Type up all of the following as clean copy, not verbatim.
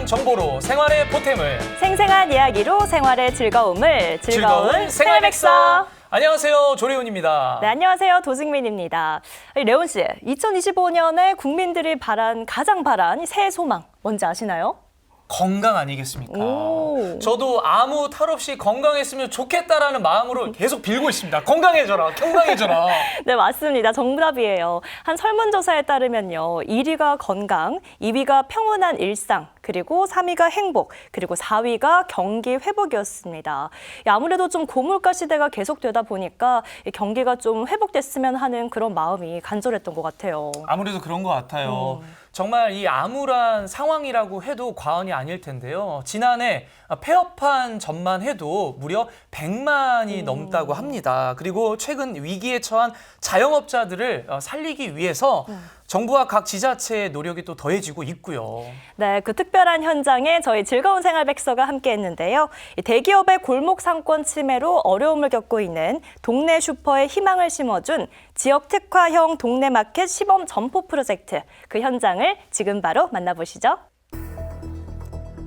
정보로 생활의 보탬을, 생생한 이야기로 생활의 즐거움을, 즐거운 생활백서. 안녕하세요, 조래훈입니다. 네, 안녕하세요, 도승민입니다. 레온 씨, 2025년에 국민들이 가장 바란 새해 소망 뭔지 아시나요? 건강 아니겠습니까? 오. 저도 아무 탈 없이 건강했으면 좋겠다라는 마음으로 계속 빌고 있습니다. 건강해져라, 건강해져라. 네, 맞습니다. 정답이에요. 한 설문조사에 따르면요. 1위가 건강, 2위가 평온한 일상, 그리고 3위가 행복, 그리고 4위가 경기 회복이었습니다. 아무래도 좀 고물가 시대가 계속되다 보니까 경기가 좀 회복됐으면 하는 그런 마음이 간절했던 것 같아요. 아무래도 그런 것 같아요. 정말 이 암울한 상황이라고 해도 과언이 아닐 텐데요. 지난해 폐업한 전만 해도 무려 100만이 넘다고 합니다. 그리고 최근 위기에 처한 자영업자들을 살리기 위해서 정부와 각 지자체의 노력이 또 더해지고 있고요. 네, 그 특별한 현장에 저희 즐거운 생활백서가 함께했는데요. 대기업의 골목 상권 침해로 어려움을 겪고 있는 동네 슈퍼에 희망을 심어준 지역 특화형 동네 마켓 시범 점포 프로젝트, 그 현장을 지금 바로 만나보시죠.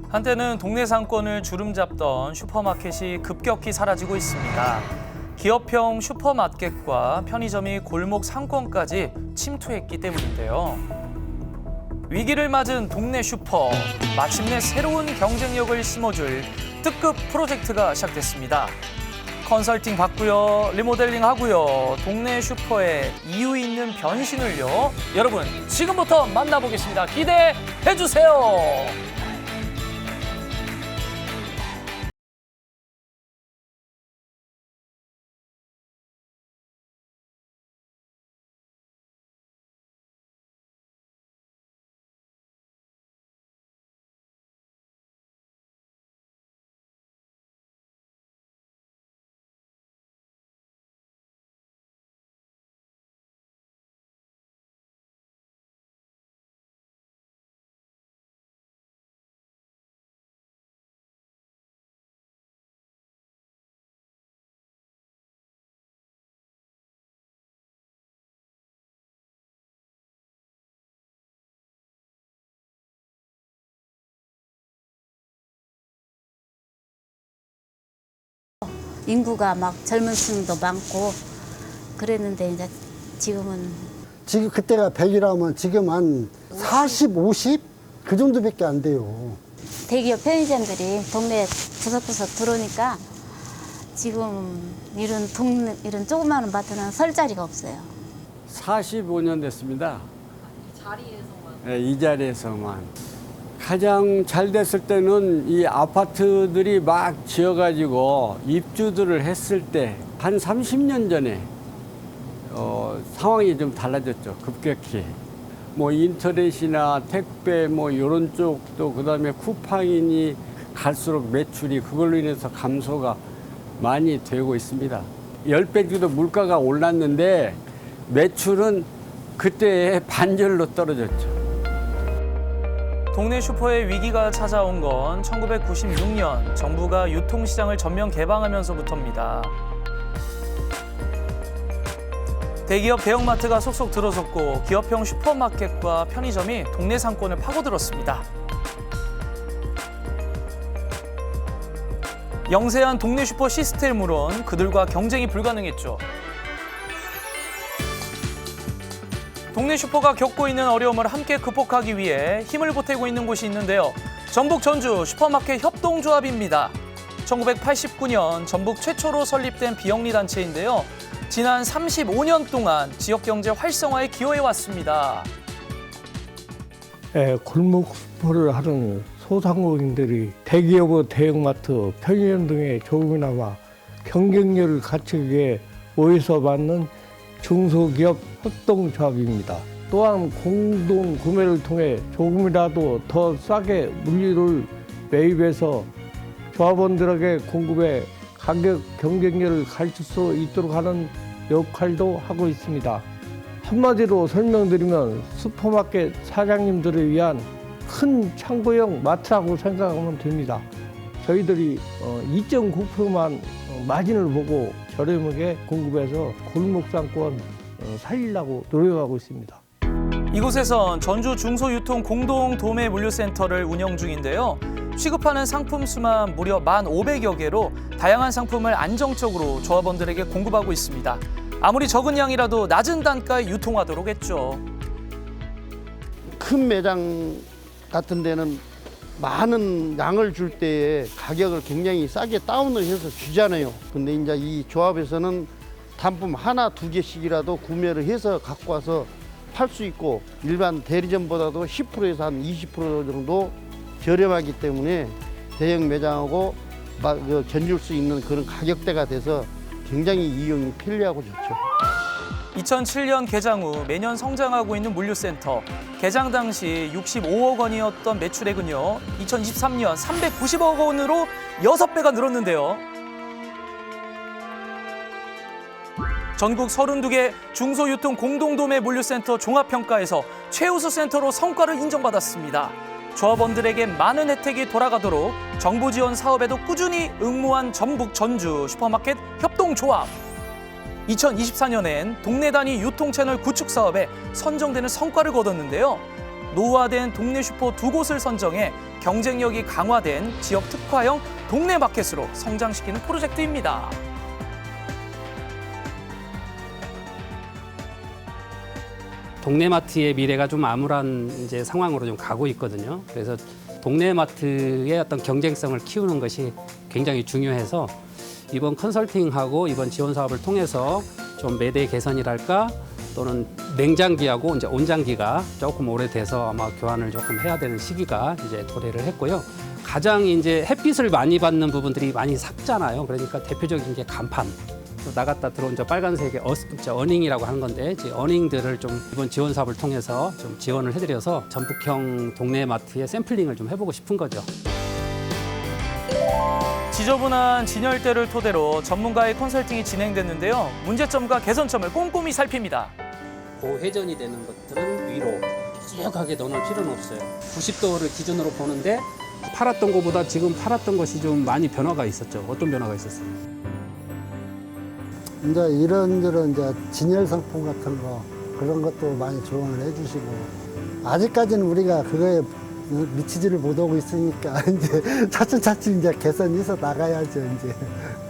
한때는 동네 상권을 주름잡던 슈퍼마켓이 급격히 사라지고 있습니다. 기업형 슈퍼마켓과 편의점이 골목 상권까지 침투했기 때문인데요. 위기를 맞은 동네 슈퍼, 마침내 새로운 경쟁력을 심어줄 특급 프로젝트가 시작됐습니다. 컨설팅 받고요, 리모델링 하고요, 동네 슈퍼의 이유 있는 변신을요. 여러분, 지금부터 만나보겠습니다. 기대해 주세요. 인구가 막 젊은 층도 많고 그랬는데 이제 지금은 지금 그때가 100이라면 지금 한 40, 50? 그 정도밖에 안 돼요. 대기업 편의점들이 동네에 구석구석 들어오니까 지금 이런 조그마한 마트는 설 자리가 없어요. 45년 됐습니다. 네, 이 자리에서만. 가장 잘 됐을 때는 이 아파트들이 막 지어가지고 입주들을 했을 때 한 30년 전에 상황이 좀 달라졌죠. 급격히. 뭐 인터넷이나 택배 뭐 이런 쪽도 그다음에 쿠팡이니 갈수록 매출이 그걸로 인해서 감소가 많이 되고 있습니다. 10배 정도 물가가 올랐는데 매출은 그때의 반절로 떨어졌죠. 동네 슈퍼의 위기가 찾아온 건 1996년 정부가 유통시장을 전면 개방하면서부터입니다. 대기업 대형마트가 속속 들어섰고 기업형 슈퍼마켓과 편의점이 동네 상권을 파고들었습니다. 영세한 동네 슈퍼 시스템으론 그들과 경쟁이 불가능했죠. 동네 슈퍼가 겪고 있는 어려움을 함께 극복하기 위해 힘을 보태고 있는 곳이 있는데요. 전북 전주 슈퍼마켓 협동조합입니다. 1989년 전북 최초로 설립된 비영리 단체인데요. 지난 35년 동안 지역경제 활성화에 기여해왔습니다. 골목 슈퍼를 하는 소상공인들이 대기업의 대형마트, 편의점 등의 조금이나마 경쟁력을 갖추기 위해 모여서 만든 중소기업 협동조합입니다. 또한 공동 구매를 통해 조금이라도 더 싸게 물류를 매입해서 조합원들에게 공급해 가격 경쟁력을 갖출 수 있도록 하는 역할도 하고 있습니다. 한마디로 설명드리면 슈퍼마켓 사장님들을 위한 큰 창고형 마트라고 생각하면 됩니다. 저희들이 2.9%만 마진을 보고 저렴하게 공급해서 골목상권 살리려고 노력하고 있습니다. 이곳에선 전주 중소유통 공동 도매 물류센터를 운영 중인데요. 취급하는 상품 수만 무려 1,500여 개로 다양한 상품을 안정적으로 조합원들에게 공급하고 있습니다. 아무리 적은 양이라도 낮은 단가에 유통하도록 했죠. 큰 매장 같은 데는 많은 양을 줄 때에 가격을 굉장히 싸게 다운을 해서 주잖아요. 근데 이제 이 조합에서는 단품 하나, 두 개씩이라도 구매를 해서 갖고 와서 팔 수 있고 일반 대리점보다도 10%에서 한 20% 정도 저렴하기 때문에 대형 매장하고 견줄 수 있는 그런 가격대가 돼서 굉장히 이용이 편리하고 좋죠. 2007년 개장 후 매년 성장하고 있는 물류센터. 개장 당시 65억 원이었던 매출액은요, 2023년 390억 원으로 6배가 늘었는데요. 전국 32개 중소유통 공동도매 물류센터 종합평가에서 최우수 센터로 성과를 인정받았습니다. 조합원들에게 많은 혜택이 돌아가도록 정부 지원 사업에도 꾸준히 응모한 전북 전주 슈퍼마켓 협동조합. 2024년엔 동네 단위 유통채널 구축 사업에 선정되는 성과를 거뒀는데요. 노후화된 동네 슈퍼 2곳을 선정해 경쟁력이 강화된 지역 특화형 동네 마켓으로 성장시키는 프로젝트입니다. 동네마트의 미래가 좀 암울한 이제 상황으로 좀 가고 있거든요. 그래서 동네마트의 어떤 경쟁성을 키우는 것이 굉장히 중요해서 이번 컨설팅하고 이번 지원 사업을 통해서 좀 매대 개선이랄까 또는 냉장기하고 이제 온장기가 조금 오래돼서 아마 교환을 조금 해야 되는 시기가 이제 도래를 했고요. 가장 이제 햇빛을 많이 받는 부분들이 많이 삭잖아요. 그러니까 대표적인 게 간판. 또 나갔다 들어온 저 빨간색의 어닝이라고 하는 건데 이제 어닝들을 좀 이번 지원 사업을 통해서 좀 지원을 해드려서 전북형 동네 마트의 샘플링을 좀 해보고 싶은 거죠. 지저분한 진열대를 토대로 전문가의 컨설팅이 진행됐는데요. 문제점과 개선점을 꼼꼼히 살핍니다. 고회전이 되는 것들은 위로 쭉 넣어놓을 필요는 없어요. 90도를 기준으로 보는데 팔았던 것보다 지금 팔았던 것이 좀 많이 변화가 있었죠. 어떤 변화가 있었어요? 이제 이런저런 이제 진열 상품 같은 거 그런 것도 많이 조언을 해주시고 아직까지는 우리가 그거에 미치지를 못하고 있으니까 이제 차츰차츰 이제 개선해서 나가야죠 이제.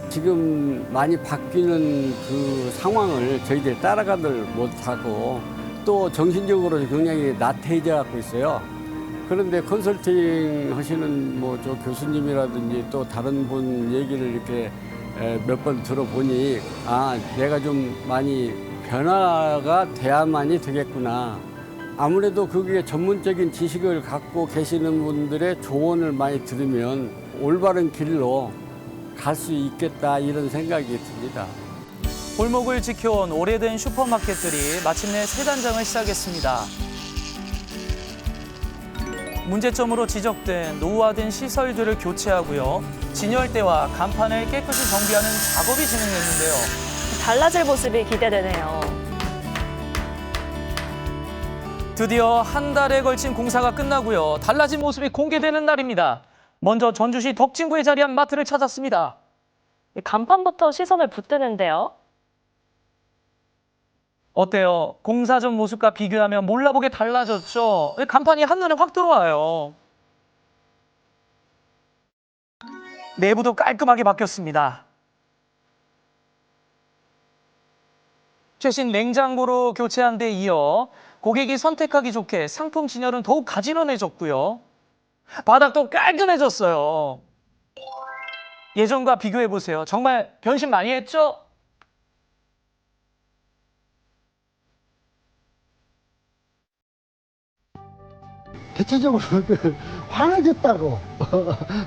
지금 많이 바뀌는 그 상황을 저희들이 따라가들 못하고 또 정신적으로 굉장히 나태해져 갖고 있어요. 그런데 컨설팅 하시는 뭐 저 교수님이라든지 또 다른 분 얘기를 이렇게 몇 번 들어보니 아 내가 좀 많이 변화가 돼야만이 되겠구나. 아무래도 그게 전문적인 지식을 갖고 계시는 분들의 조언을 많이 들으면 올바른 길로 갈 수 있겠다 이런 생각이 듭니다. 골목을 지켜온 오래된 슈퍼마켓들이 마침내 새 단장을 시작했습니다. 문제점으로 지적된 노후화된 시설들을 교체하고요. 진열대와 간판을 깨끗이 정비하는 작업이 진행됐는데요. 달라질 모습이 기대되네요. 드디어 한 달에 걸친 공사가 끝나고요. 달라진 모습이 공개되는 날입니다. 먼저 전주시 덕진구에 자리한 마트를 찾았습니다. 간판부터 시선을 붙드는데요. 어때요? 공사 전 모습과 비교하면 몰라보게 달라졌죠? 간판이 한눈에 확 들어와요. 내부도 깔끔하게 바뀌었습니다. 최신 냉장고로 교체한 데 이어 고객이 선택하기 좋게 상품 진열은 더욱 가지런해졌고요. 바닥도 깔끔해졌어요. 예전과 비교해보세요. 정말 변신 많이 했죠? 대체적으로 환해졌다고.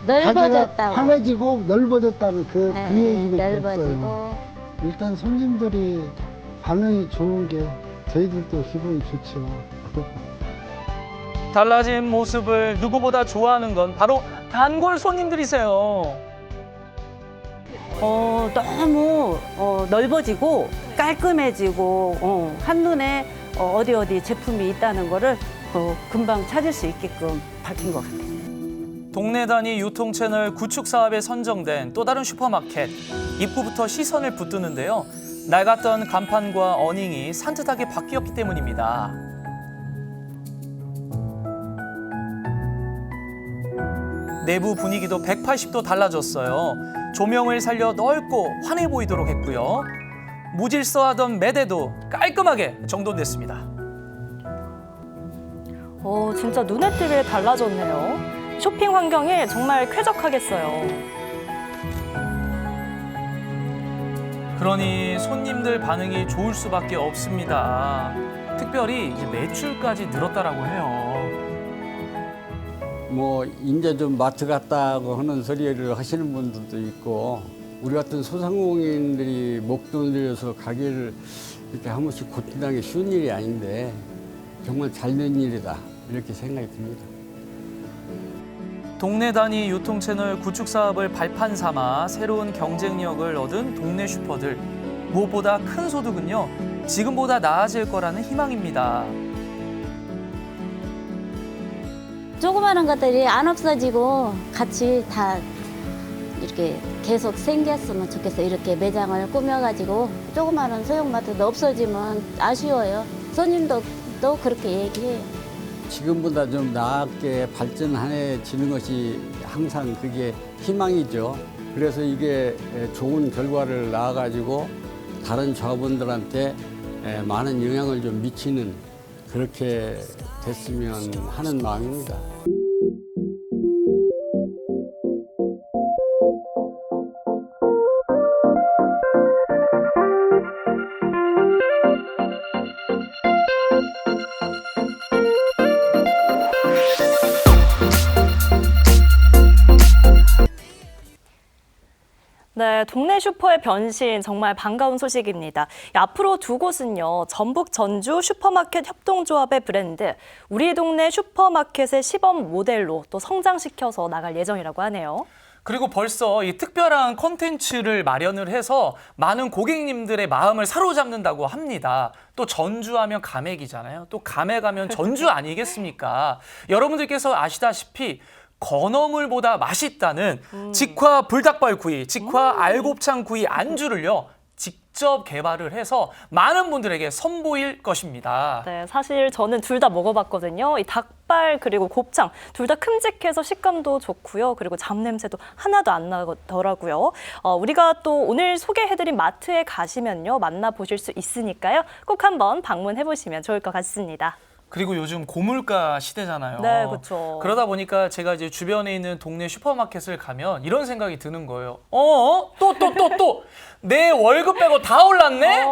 넓어졌다고. 환해지고 넓어졌다는 그 얘기밖에 넓어지고. 없어요. 일단 손님들이 반응이 좋은 게 저희들도 기분이 좋죠. 달라진 모습을 누구보다 좋아하는 건 바로 단골 손님들이세요. 너무 넓어지고 깔끔해지고 한눈에 어디 제품이 있다는 거를 금방 찾을 수 있게끔 바뀐 것 같아요. 동네 단위 유통 채널 구축 사업에 선정된 또 다른 슈퍼마켓. 입구부터 시선을 붙드는데요. 낡았던 간판과 어닝이 산뜻하게 바뀌었기 때문입니다. 내부 분위기도 180도 달라졌어요. 조명을 살려 넓고 환해 보이도록 했고요. 무질서하던 매대도 깔끔하게 정돈됐습니다. 진짜 눈에 띄게 달라졌네요. 쇼핑 환경이 정말 쾌적하겠어요. 그러니 손님들 반응이 좋을 수밖에 없습니다. 특별히 이제 매출까지 늘었다라고 해요. 뭐 이제 좀 마트 갔다고 하는 소리를 하시는 분들도 있고 우리 같은 소상공인들이 목돈 들여서 가게를 이렇게 한 번씩 고친다는 게 쉬운 일이 아닌데 정말 잘 된 일이다 이렇게 생각이 듭니다. 동네 단위 유통채널 구축 사업을 발판 삼아 새로운 경쟁력을 얻은 동네 슈퍼들. 무엇보다 큰 소득은요, 지금보다 나아질 거라는 희망입니다. 조그마한 것들이 안 없어지고 같이 다 이렇게 계속 생겼으면 좋겠어요. 이렇게 매장을 꾸며가지고 조그마한 소형마트도 없어지면 아쉬워요. 손님도 또 그렇게 얘기해요. 지금보다 좀 나게 발전해지는 것이 항상 그게 희망이죠. 그래서 이게 좋은 결과를 낳아가지고 다른 조합원들한테 많은 영향을 좀 미치는 그렇게 됐으면 하는 마음입니다. 네, 동네 슈퍼의 변신 정말 반가운 소식입니다. 앞으로 두 곳은요, 전북 전주 슈퍼마켓 협동조합의 브랜드 우리 동네 슈퍼마켓의 시범 모델로 또 성장시켜서 나갈 예정이라고 하네요. 그리고 벌써 이 특별한 콘텐츠를 마련을 해서 많은 고객님들의 마음을 사로잡는다고 합니다. 또 전주하면 감액이잖아요. 또 감액하면 전주 아니겠습니까? 여러분들께서 아시다시피 건어물보다 맛있다는 직화 불닭발구이, 직화 알곱창구이 안주를요, 직접 개발을 해서 많은 분들에게 선보일 것입니다. 네, 사실 저는 둘 다 먹어봤거든요. 이 닭발 그리고 곱창 둘 다 큼직해서 식감도 좋고요. 그리고 잡냄새도 하나도 안 나더라고요. 우리가 또 오늘 소개해드린 마트에 가시면요, 만나보실 수 있으니까요. 꼭 한번 방문해보시면 좋을 것 같습니다. 그리고 요즘 고물가 시대잖아요. 네, 그렇죠. 그러다 보니까 제가 이제 주변에 있는 동네 슈퍼마켓을 가면 이런 생각이 드는 거예요. 또 내 월급 빼고 다 올랐네?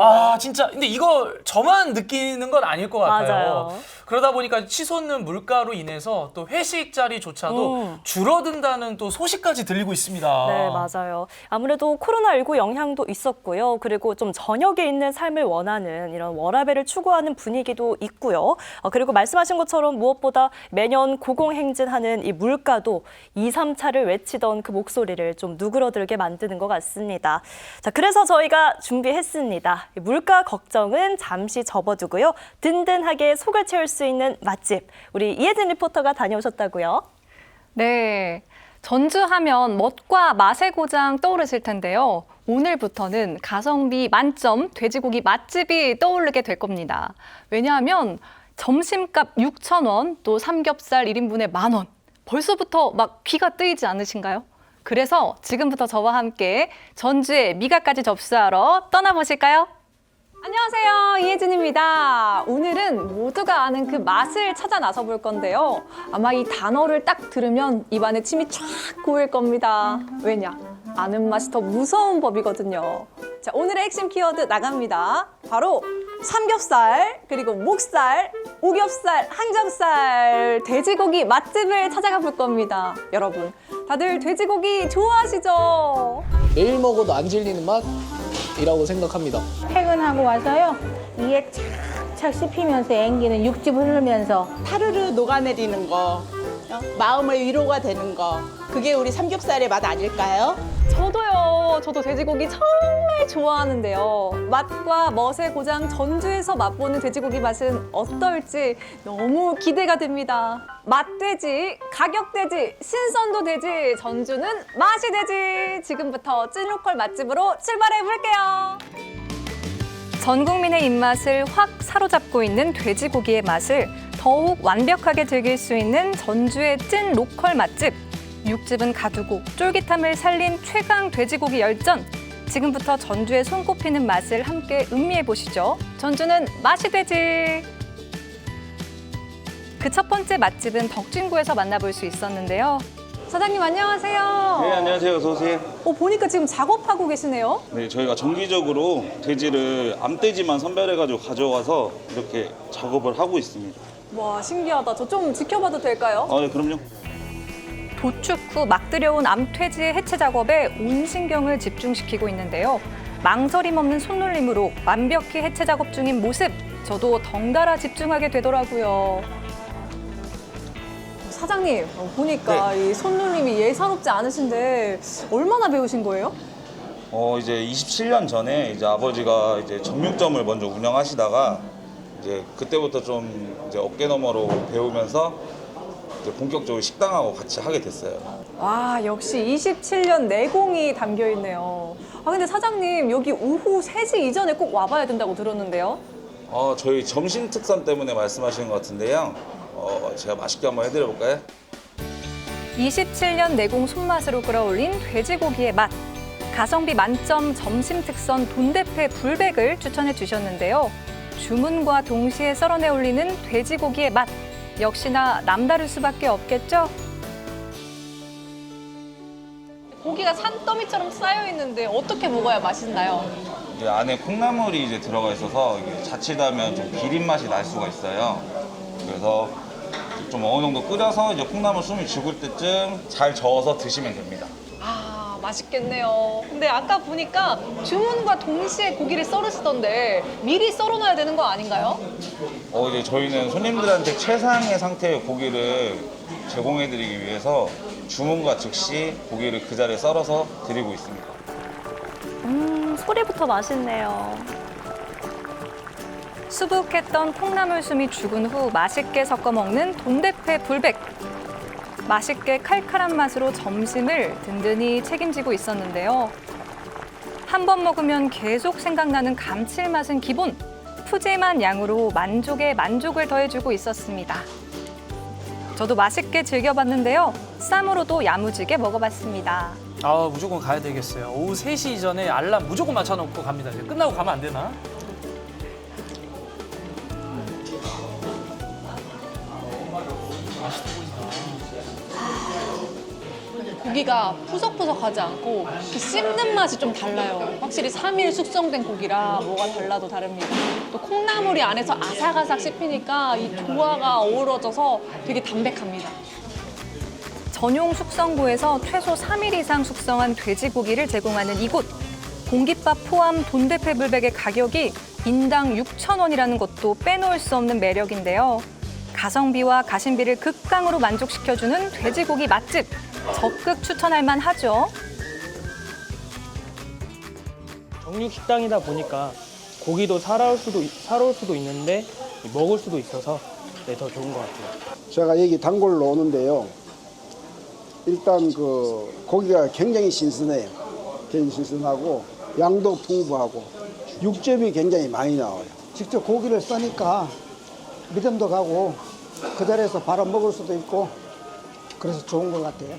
아, 진짜. 근데 이거 저만 느끼는 건 아닐 것 같아요. 맞아요. 그러다 보니까 치솟는 물가로 인해서 또 회식 자리조차도 줄어든다는 또 소식까지 들리고 있습니다. 네, 맞아요. 아무래도 코로나19 영향도 있었고요. 그리고 좀 저녁에 있는 삶을 원하는 이런 워라밸을 추구하는 분위기도 있고요. 그리고 말씀하신 것처럼 무엇보다 매년 고공행진하는 이 물가도 2, 3차를 외치던 그 목소리를 좀 누그러들게 만드는 것 같습니다. 자, 그래서 저희가 준비했습니다. 물가 걱정은 잠시 접어두고요. 든든하게 속을 채울 수 있는 맛집, 우리 이혜진 리포터가 다녀오셨다고요? 네, 전주하면 멋과 맛의 고장 떠오르실 텐데요. 오늘부터는 가성비 만점 돼지고기 맛집이 떠오르게 될 겁니다. 왜냐하면 점심값 6,000원, 또 삼겹살 1인분에 10,000원. 벌써부터 막 귀가 뜨이지 않으신가요? 그래서 지금부터 저와 함께 전주의 미각까지 접수하러 떠나보실까요? 안녕하세요, 이혜진입니다. 오늘은 모두가 아는 그 맛을 찾아 나서 볼 건데요. 아마 이 단어를 딱 들으면 입안에 침이 쫙 고일 겁니다. 왜냐? 아는 맛이 더 무서운 법이거든요. 자, 오늘의 핵심 키워드 나갑니다. 바로 삼겹살, 그리고 목살, 오겹살, 항정살, 돼지고기 맛집을 찾아가 볼 겁니다. 여러분, 다들 돼지고기 좋아하시죠? 매일 먹어도 안 질리는 맛이라고 생각합니다. 퇴근하고 와서요, 이에 착착 씹히면서 앵기는 육즙 흐르면서 타르르 녹아내리는 거, 마음의 위로가 되는 거, 그게 우리 삼겹살의 맛 아닐까요? 저도요. 저도 돼지고기 정말 좋아하는데요. 맛과 멋의 고장 전주에서 맛보는 돼지고기 맛은 어떨지 너무 기대가 됩니다. 맛돼지, 가격돼지, 신선도 돼지, 전주는 맛이 돼지. 지금부터 찐로컬 맛집으로 출발해 볼게요. 전 국민의 입맛을 확 사로잡고 있는 돼지고기의 맛을 더욱 완벽하게 즐길 수 있는 전주의 찐 로컬 맛집. 육즙은 가두고 쫄깃함을 살린 최강 돼지고기 열전. 지금부터 전주의 손꼽히는 맛을 함께 음미해 보시죠. 전주는 맛이 되지. 그 첫 번째 맛집은 덕진구에서 만나볼 수 있었는데요. 사장님 안녕하세요. 네, 안녕하세요. 어서 오세요. 보니까 지금 작업하고 계시네요. 네, 저희가 정기적으로 돼지를 암돼지만 선별해가지고 가져와서 이렇게 작업을 하고 있습니다. 와, 신기하다. 저 좀 지켜봐도 될까요? 네, 그럼요. 도축 후 막 들여온 암퇴지의 해체 작업에 온 신경을 집중시키고 있는데요. 망설임 없는 손놀림으로 완벽히 해체 작업 중인 모습, 저도 덩달아 집중하게 되더라고요. 사장님, 보니까 이 손놀림이 예사롭지 않으신데 얼마나 배우신 거예요? 이제 27년 전에 이제 아버지가 이제 정육점을 먼저 운영하시다가 이제 그때부터 좀 이제 어깨너머로 배우면서 이제 본격적으로 식당하고 같이 하게 됐어요. 와, 역시 27년 내공이 담겨 있네요. 근데 사장님, 여기 오후 3시 이전에 꼭 와봐야 된다고 들었는데요. 저희 점심 특선 때문에 말씀하시는 것 같은데요. 제가 맛있게 한번 해드려 볼까요? 27년 내공 손맛으로 끌어올린 돼지고기의 맛. 가성비 만점 점심 특선 돈대패 불백을 추천해 주셨는데요. 주문과 동시에 썰어내 올리는 돼지고기의 맛. 역시나 남다를 수밖에 없겠죠? 고기가 산더미처럼 쌓여 있는데 어떻게 먹어야 맛있나요? 이제 안에 콩나물이 이제 들어가 있어서 이게 자칫하면 좀 비린 맛이 날 수가 있어요. 그래서 좀 어느 정도 끓여서 이제 콩나물 숨이 죽을 때쯤 잘 저어서 드시면 됩니다. 아, 맛있겠네요. 근데 아까 보니까 주문과 동시에 고기를 썰으시던데 미리 썰어놔야 되는 거 아닌가요? 이제 저희는 손님들한테 최상의 상태의 고기를 제공해드리기 위해서 주문과 즉시 고기를 그 자리에 썰어서 드리고 있습니다. 소리부터 맛있네요. 수북했던 콩나물 숨이 죽은 후 맛있게 섞어 먹는 돈대패 불백. 맛있게 칼칼한 맛으로 점심을 든든히 책임지고 있었는데요. 한 번 먹으면 계속 생각나는 감칠맛은 기본. 푸짐한 양으로 만족에 만족을 더해주고 있었습니다. 저도 맛있게 즐겨봤는데요. 쌈으로도 야무지게 먹어봤습니다. 무조건 가야 되겠어요. 오후 3시 이전에 알람 무조건 맞춰놓고 갑니다. 이제 끝나고 가면 안 되나? 고기가 푸석푸석하지 않고 씹는 맛이 좀 달라요. 확실히 3일 숙성된 고기라 뭐가 달라도 다릅니다. 또 콩나물이 안에서 아삭아삭 씹히니까 이 조화가 어우러져서 되게 담백합니다. 전용 숙성고에서 최소 3일 이상 숙성한 돼지고기를 제공하는 이곳. 공깃밥 포함 돈대패 불백의 가격이 인당 6,000원이라는 것도 빼놓을 수 없는 매력인데요. 가성비와 가심비를 극강으로 만족시켜주는 돼지고기 맛집. 적극 추천할 만하죠. 정육식당이다 보니까 고기도 살아올 수도 있는데 먹을 수도 있어서 더 좋은 것 같아요. 제가 여기 단골로 오는데요. 일단 그 고기가 굉장히 신선해요. 굉장히 신선하고 양도 풍부하고 육즙이 굉장히 많이 나와요. 직접 고기를 써니까 믿음도 가고 그 자리에서 바로 먹을 수도 있고 그래서 좋은 것 같아요.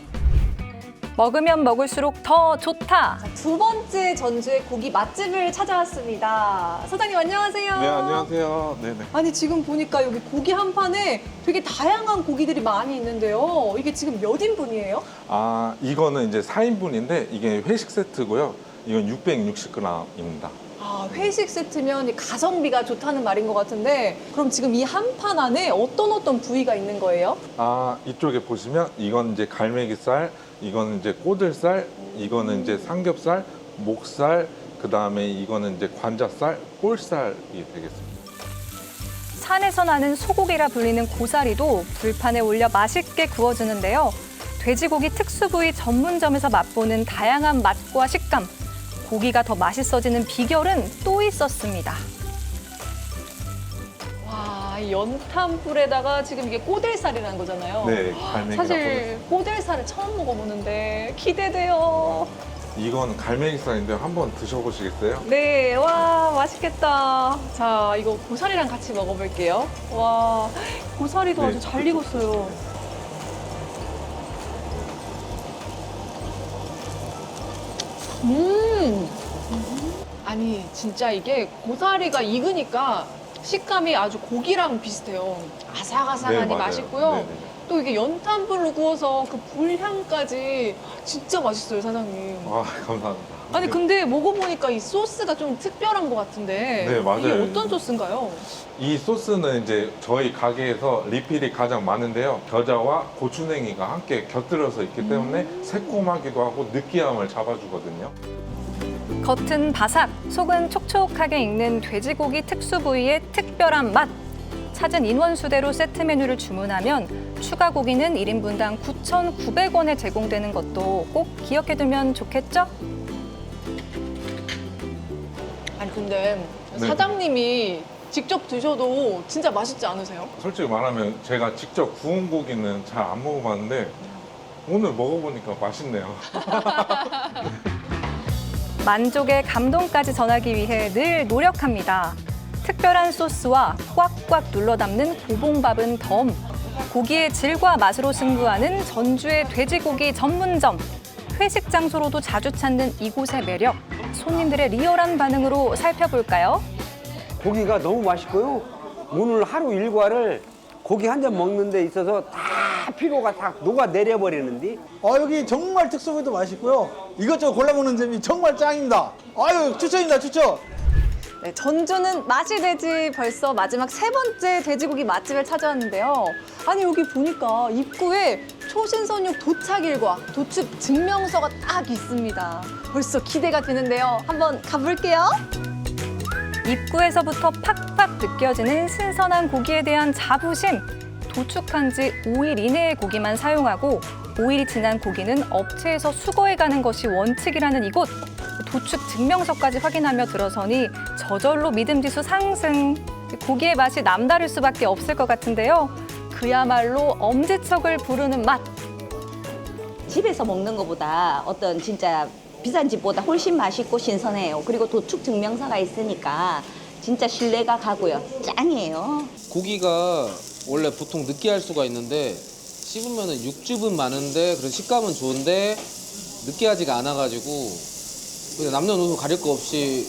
먹으면 먹을수록 더 좋다. 두 번째 전주의 고기 맛집을 찾아왔습니다. 사장님 안녕하세요. 네, 안녕하세요. 네네. 아니 지금 보니까 여기 고기 한 판에 되게 다양한 고기들이 많이 있는데요. 이게 지금 몇 인분이에요? 이거는 이제 4인분인데 이게 회식 세트고요. 이건 660g입니다. 회식 세트면 이 가성비가 좋다는 말인 것 같은데 그럼 지금 이 한 판 안에 어떤 부위가 있는 거예요? 이쪽에 보시면 이건 이제 갈매기살, 이거는 이제 꼬들살, 이거는 이제 삼겹살, 목살, 그 다음에 이거는 이제 관자살, 볼살이 되겠습니다. 산에서 나는 소고기라 불리는 고사리도 불판에 올려 맛있게 구워주는데요. 돼지고기 특수 부위 전문점에서 맛보는 다양한 맛과 식감. 고기가 더 맛있어지는 비결은 또 있었습니다. 와, 이 연탄불에다가 지금 이게 꼬들살이라는 거잖아요. 네, 갈매기라고. 사실 꼬들살을 처음 먹어보는데 기대돼요. 이건 갈매기살인데 한번 드셔보시겠어요? 네, 와 맛있겠다. 자, 이거 고사리랑 같이 먹어볼게요. 와, 고사리도 네. 아주 잘 익었어요. 아니 진짜 이게 고사리가 익으니까 식감이 아주 고기랑 비슷해요. 아삭아삭하니 네, 맞아요. 맛있고요. 네네. 또 이게 연탄불로 구워서 그 불향까지 진짜 맛있어요, 사장님. 아, 감사합니다. 아니 근데 먹어보니까 이 소스가 좀 특별한 것 같은데 네, 맞아요. 이게 어떤 소스인가요? 이 소스는 이제 저희 가게에서 리필이 가장 많은데요. 겨자와 고추냉이가 함께 곁들여서 있기 때문에 새콤하기도 하고 느끼함을 잡아주거든요. 겉은 바삭, 속은 촉촉하게 익는 돼지고기 특수 부위의 특별한 맛. 찾은 인원수대로 세트 메뉴를 주문하면 추가 고기는 1인분당 9,900원에 제공되는 것도 꼭 기억해두면 좋겠죠? 아니 근데 네. 사장님이 직접 드셔도 진짜 맛있지 않으세요? 솔직히 말하면 제가 직접 구운 고기는 잘 안 먹어봤는데 오늘 먹어보니까 맛있네요. 만족의 감동까지 전하기 위해 늘 노력합니다. 특별한 소스와 꽉꽉 눌러 담는 고봉밥은 덤. 고기의 질과 맛으로 승부하는 전주의 돼지고기 전문점. 회식 장소로도 자주 찾는 이곳의 매력. 손님들의 리얼한 반응으로 살펴볼까요? 고기가 너무 맛있고요. 오늘 하루 일과를 고기 한 점 먹는 데 있어서 다 피로가 다 녹아내려 버리는데. 여기 정말 특수부위도 맛있고요. 이것저것 골라 먹는 재미 정말 짱입니다. 아유, 추천입니다, 추천. 네, 전주는 맛이 되지 벌써 마지막 3번째 돼지고기 맛집을 찾아왔는데요. 아니 여기 보니까 입구에 초신선육 도착일과 도축 증명서가 딱 있습니다. 벌써 기대가 되는데요. 한번 가볼게요. 입구에서부터 팍팍 느껴지는 신선한 고기에 대한 자부심. 도축한 지 5일 이내의 고기만 사용하고 5일이 지난 고기는 업체에서 수거해가는 것이 원칙이라는 이곳. 도축 증명서까지 확인하며 들어서니 저절로 믿음지수 상승. 고기의 맛이 남다를 수밖에 없을 것 같은데요. 그야말로 엄지척을 부르는 맛. 집에서 먹는 것보다 어떤 진짜 비싼 집보다 훨씬 맛있고 신선해요. 그리고 도축 증명서가 있으니까 진짜 신뢰가 가고요. 짱이에요. 고기가 원래 보통 느끼할 수가 있는데 씹으면 육즙은 많은데 그런 식감은 좋은데 느끼하지가 않아가지고 그냥 남녀노소 가릴 거 없이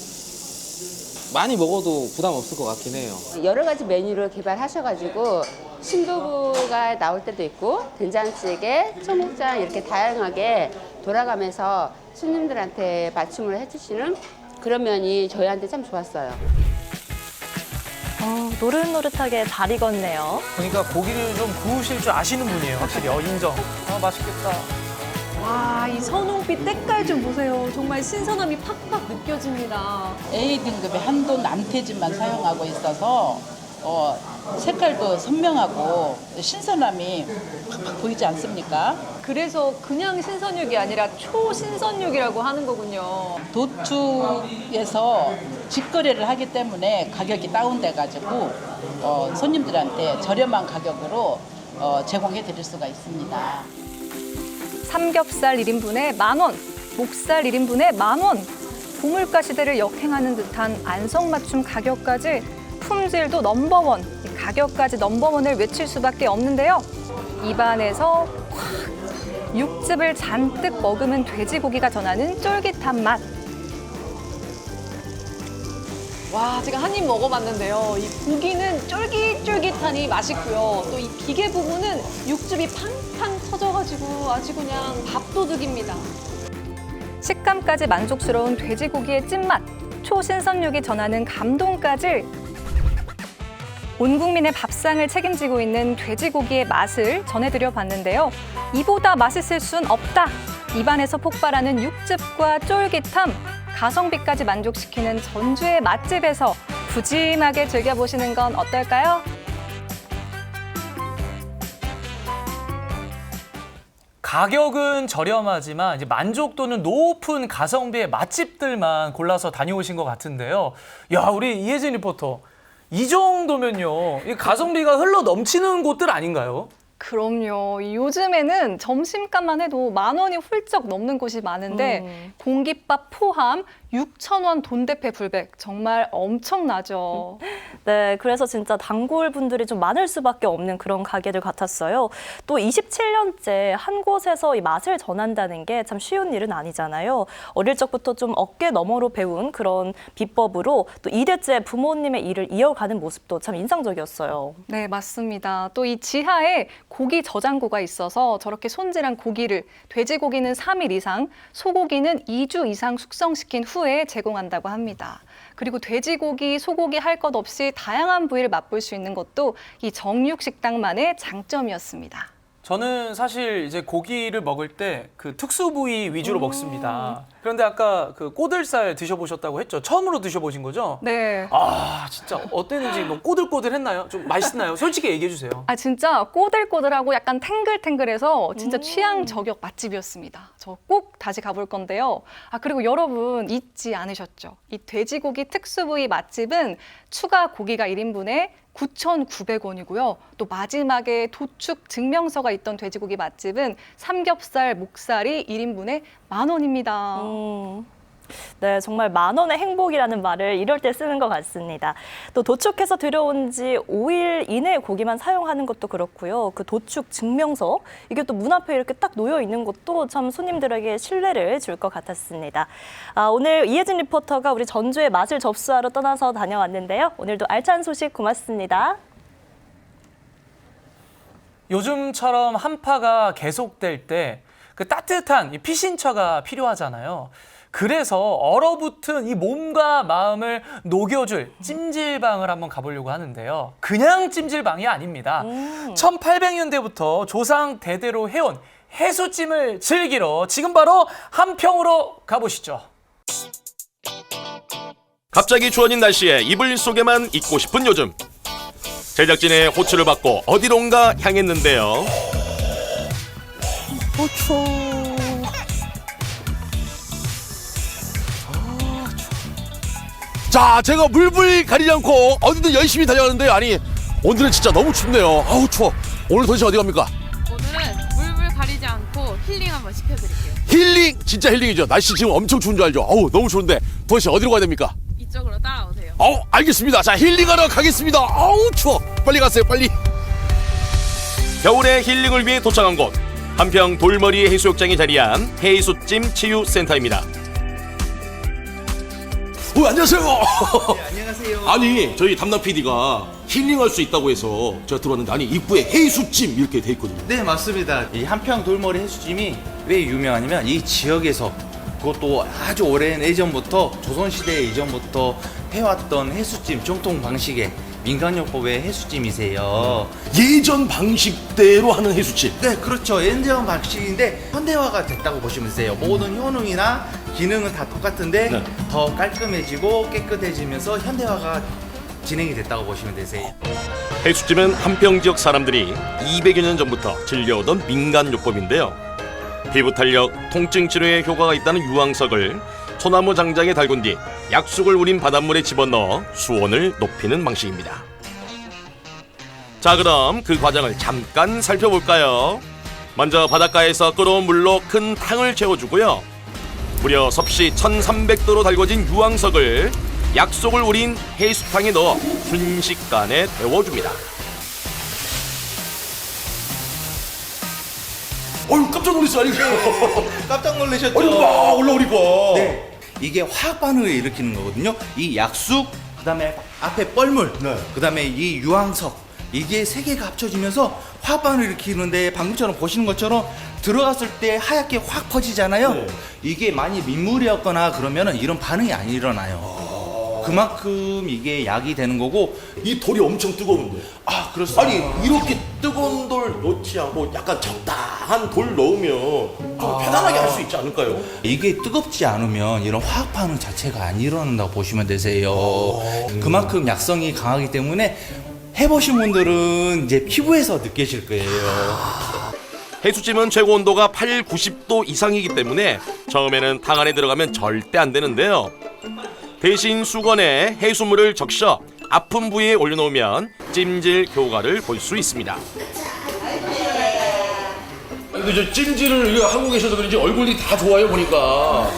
많이 먹어도 부담 없을 것 같긴 해요. 여러 가지 메뉴를 개발하셔가지고 순두부가 나올 때도 있고 된장찌개, 청국장 이렇게 다양하게 돌아가면서 손님들한테 맞춤을 해주시는 그런 면이 저희한테 참 좋았어요. 노릇노릇하게 다리 걷네요. 그러니까 고기를 좀 구우실 줄 아시는 분이에요, 확실히. 인정. 맛있겠다. 와, 이 선홍빛 때깔 좀 보세요. 정말 신선함이 팍팍 느껴집니다. A등급의 한도 남태진만 사용하고 있어서 색깔도 선명하고 신선함이 팍팍 보이지 않습니까? 그래서 그냥 신선육이 아니라 초신선육이라고 하는 거군요. 도축에서 직거래를 하기 때문에 가격이 다운돼가지고 손님들한테 저렴한 가격으로 제공해 드릴 수가 있습니다. 삼겹살 1인분에 10,000원, 목살 1인분에 10,000원. 고물가 시대를 역행하는 듯한 안성맞춤 가격까지 품질도 넘버원, 가격까지 넘버원을 외칠 수밖에 없는데요. 입안에서 확 육즙을 잔뜩 머금은 돼지고기가 전하는 쫄깃한 맛. 와, 제가 한 입 먹어봤는데요. 이 고기는 쫄깃쫄깃하니 맛있고요. 또 이 비계 부분은 육즙이 팡팡 터져가지고 아주 그냥 밥도둑입니다. 식감까지 만족스러운 돼지고기의 찐맛, 초신선육이 전하는 감동까지 온 국민의 밥상을 책임지고 있는 돼지고기의 맛을 전해드려 봤는데요. 이보다 맛있을 순 없다. 입안에서 폭발하는 육즙과 쫄깃함, 가성비까지 만족시키는 전주의 맛집에서 푸짐하게 즐겨보시는 건 어떨까요? 가격은 저렴하지만 이제 만족도는 높은 가성비의 맛집들만 골라서 다녀오신 것 같은데요. 야, 우리 이혜진 리포터. 이 정도면요. 이 가성비가 흘러 넘치는 곳들 아닌가요? 그럼요. 요즘에는 점심값만 해도 10,000원이 훌쩍 넘는 곳이 많은데 공깃밥 포함 6,000원 돈대패 불백 정말 엄청나죠. 네, 그래서 진짜 단골 분들이 좀 많을 수밖에 없는 그런 가게들 같았어요. 또 27년째 한 곳에서 이 맛을 전한다는 게 참 쉬운 일은 아니잖아요. 어릴 적부터 좀 어깨 너머로 배운 그런 비법으로 또 2대째 부모님의 일을 이어가는 모습도 참 인상적이었어요. 네, 맞습니다. 또 이 지하에 고기 저장고가 있어서 저렇게 손질한 고기를 돼지고기는 3일 이상, 소고기는 2주 이상 숙성시킨 후에 제공한다고 합니다. 그리고 돼지고기, 소고기 할 것 없이 다양한 부위를 맛볼 수 있는 것도 이 정육식당만의 장점이었습니다. 저는 사실 이제 고기를 먹을 때 그 특수 부위 위주로 먹습니다. 그런데 아까 그 꼬들살 드셔보셨다고 했죠? 처음으로 드셔보신 거죠? 네. 아, 진짜 어땠는지 뭐 꼬들꼬들했나요? 좀 맛있나요? 솔직히 얘기해 주세요. 아, 진짜 꼬들꼬들하고 약간 탱글탱글해서 진짜 취향 저격 맛집이었습니다. 저 꼭 다시 가볼 건데요. 아, 그리고 여러분 잊지 않으셨죠? 이 돼지고기 특수부위 맛집은 추가 고기가 1인분에 9,900원이고요. 또 마지막에 도축 증명서가 있던 돼지고기 맛집은 삼겹살, 목살이 1인분에 10,000원입니다. 네, 정말 10,000원의 행복이라는 말을 이럴 때 쓰는 것 같습니다. 또 도축해서 들여온 지 5일 이내 고기만 사용하는 것도 그렇고요. 그 도축 증명서, 이게 또 문 앞에 이렇게 딱 놓여 있는 것도 참 손님들에게 신뢰를 줄 것 같았습니다. 오늘 이혜진 리포터가 우리 전주의 맛을 접수하러 떠나서 다녀왔는데요. 오늘도 알찬 소식 고맙습니다. 요즘처럼 한파가 계속될 때 그 따뜻한 이 피신처가 필요하잖아요. 그래서 얼어붙은 이 몸과 마음을 녹여줄 찜질방을 한번 가보려고 하는데요. 그냥 찜질방이 아닙니다. 1800년대부터 조상 대대로 해온 해수찜을 즐기러 지금 바로 한평으로 가보시죠. 갑자기 추워진 날씨에 이불 속에만 있고 싶은 요즘. 제작진의 호출을 받고 어디론가 향했는데요. 호출. 자, 제가 물불 가리지 않고 어디든 열심히 달려가는데 아니 오늘은 진짜 너무 춥네요. 아우 추워. 오늘 도대체 어디 갑니까? 오늘은 물불 가리지 않고 힐링 한번 시켜드릴게요. 힐링! 진짜 힐링이죠. 날씨 지금 엄청 추운 줄 알죠? 어우 너무 추운데 도대체 어디로 가야 됩니까? 이쪽으로 따라오세요. 알겠습니다. 자, 힐링하러 가겠습니다. 아우 추워. 빨리 가세요, 빨리. 겨울의 힐링을 위해 도착한 곳. 한평 돌머리 해수욕장에 자리한 해수찜 치유센터입니다. 안녕하세요. 네, 안녕하세요. 아니 저희 담당 PD가 힐링할 수 있다고 해서 제가 들어왔는데 아니 입구에 해수찜 이렇게 돼 있거든요. 네, 맞습니다. 이 한평 돌머리 해수찜이 왜 유명하냐면 이 지역에서 그것도 아주 오랜 예전부터 조선시대 이전부터 해왔던 해수찜 정통 방식의 민간요법의 해수찜이세요. 예전 방식대로 하는 해수찜. 네, 그렇죠. 예전 방식인데 현대화가 됐다고 보시면 되세요. 모든 효능이나 기능은 다 똑같은데 네. 더 깔끔해지고 깨끗해지면서 현대화가 진행이 됐다고 보시면 되세요. 해수찜은 한평 지역 사람들이 200여 년 전부터 즐겨오던 민간요법인데요. 피부 탄력, 통증 치료에 효과가 있다는 유황석을 소나무 장작에 달군 뒤 약숙을 우린 바닷물에 집어넣어 수온을 높이는 방식입니다. 자, 그럼 그 과정을 잠깐 살펴볼까요? 먼저 바닷가에서 끓어온 물로 큰 탕을 채워주고요. 무려 섭씨 1300도로 달궈진 유황석을 약속을 우린 해수탕에 넣어 순식간에 데워줍니다. 어휴 깜짝 놀랐어요. 아니 깜짝 놀라셨죠? 아니 막 올라오니까. 네, 이게 화학 반응을 일으키는 거거든요. 이 약숙, 그다음에 앞에 뻘물, 그다음에 이 유황석, 이게 세 개가 합쳐지면서 화학 반응을 일으키는데 방금처럼 보시는 것처럼 들어갔을 때 하얗게 확 퍼지잖아요. 이게 많이 민물이었거나 그러면은 이런 반응이 안 일어나요. 그만큼 이게 약이 되는 거고. 이 돌이 엄청 뜨거운데. 아, 그렇습니다. 아니 이렇게 뜨거운 돌 넣지 않고 약간 적당한 돌 넣으면 좀 편안하게 할 수 있지 않을까요? 이게 뜨겁지 않으면 이런 화학 반응 자체가 안 일어난다고 보시면 되세요. 그만큼 약성이 강하기 때문에 해보신 분들은 이제 피부에서 느끼실 거예요. 해수찜은 최고 온도가 8, 90도 이상이기 때문에 처음에는 탕 안에 들어가면 절대 안 되는데요. 대신 수건에 해수물을 적셔 아픈 부위에 올려놓으면 찜질 효과를 볼 수 있습니다. 근데 저 찜질을 한국에 계셔서 그런지 얼굴이 다 좋아요 보니까.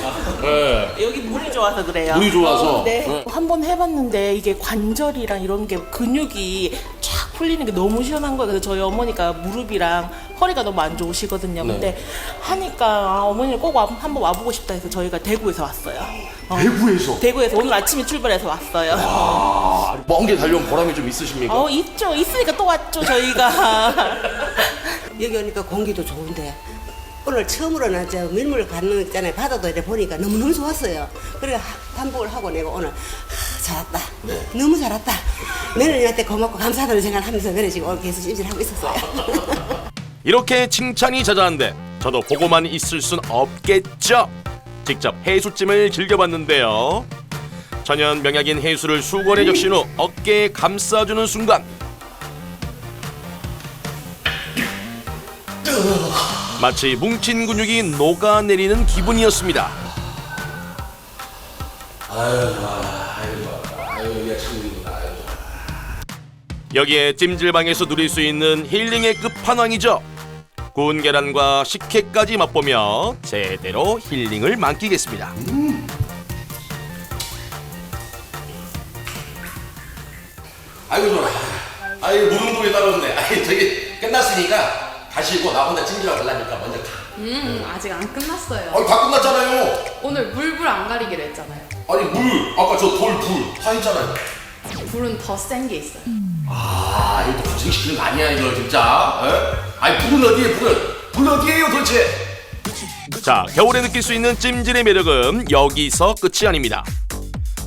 네. 여기 물이 좋아서 그래요. 물이 좋아서? 네. 네. 한번 해봤는데 이게 관절이랑 이런 게 근육이 쫙 풀리는 게 너무 시원한 거예요. 그래서 저희 어머니가 무릎이랑 허리가 너무 안 좋으시거든요. 네. 근데 하니까 어머니를 꼭 한번 와보고 싶다 해서 저희가 대구에서 왔어요. 대구에서? 대구에서 오늘 아침에 출발해서 왔어요. 먼 길 달려온 보람이 좀 있으십니까? 있죠. 있으니까 또 왔죠, 저희가. 여기 오니까 공기도 좋은데 오늘 처음으로 나 저 밀물 가는 거 있잖아요. 바다도 이렇게 보니까 너무너무 좋았어요. 그래 반복을 하고 내가 오늘 잘했다. 너무 잘했다. 며느리한테 고맙고 감사하다는 생각을 하면서 그래 지금 오늘 계속 찜질하고 있었어요. 이렇게 칭찬이 자자한데 저도 보고만 있을 순 없겠죠. 직접 해수찜을 즐겨봤는데요. 천연 명약인 해수를 수건에 적신 후 어깨에 감싸주는 순간 마치 뭉친 근육이 녹아내리는 기분이었습니다. 여기에 찜질방에서 누릴 수 있는 힐링의 끝판왕이죠. 구운 계란과 식혜까지 맛보며 제대로 힐링을 만끽했습니다. 아이고 좋아. 아이 무릉도에 따라오네. 아이 저기 끝났으니까 가시고 나 혼자 찜질하고 가려니까 먼저 가. 아직 안 끝났어요. 아니 다 끝났잖아요. 오늘 물불 안 가리기로 했잖아요. 아니 물 아까 저 돌 불 다 했잖아요. 불은 더 센 게 있어요. 아 이거 또 고생시키는 거 아니야 이거 진짜. 에? 아니 불은 어디에 불은 어디에요 도대체? 자, 겨울에 느낄 수 있는 찜질의 매력은 여기서 끝이 아닙니다.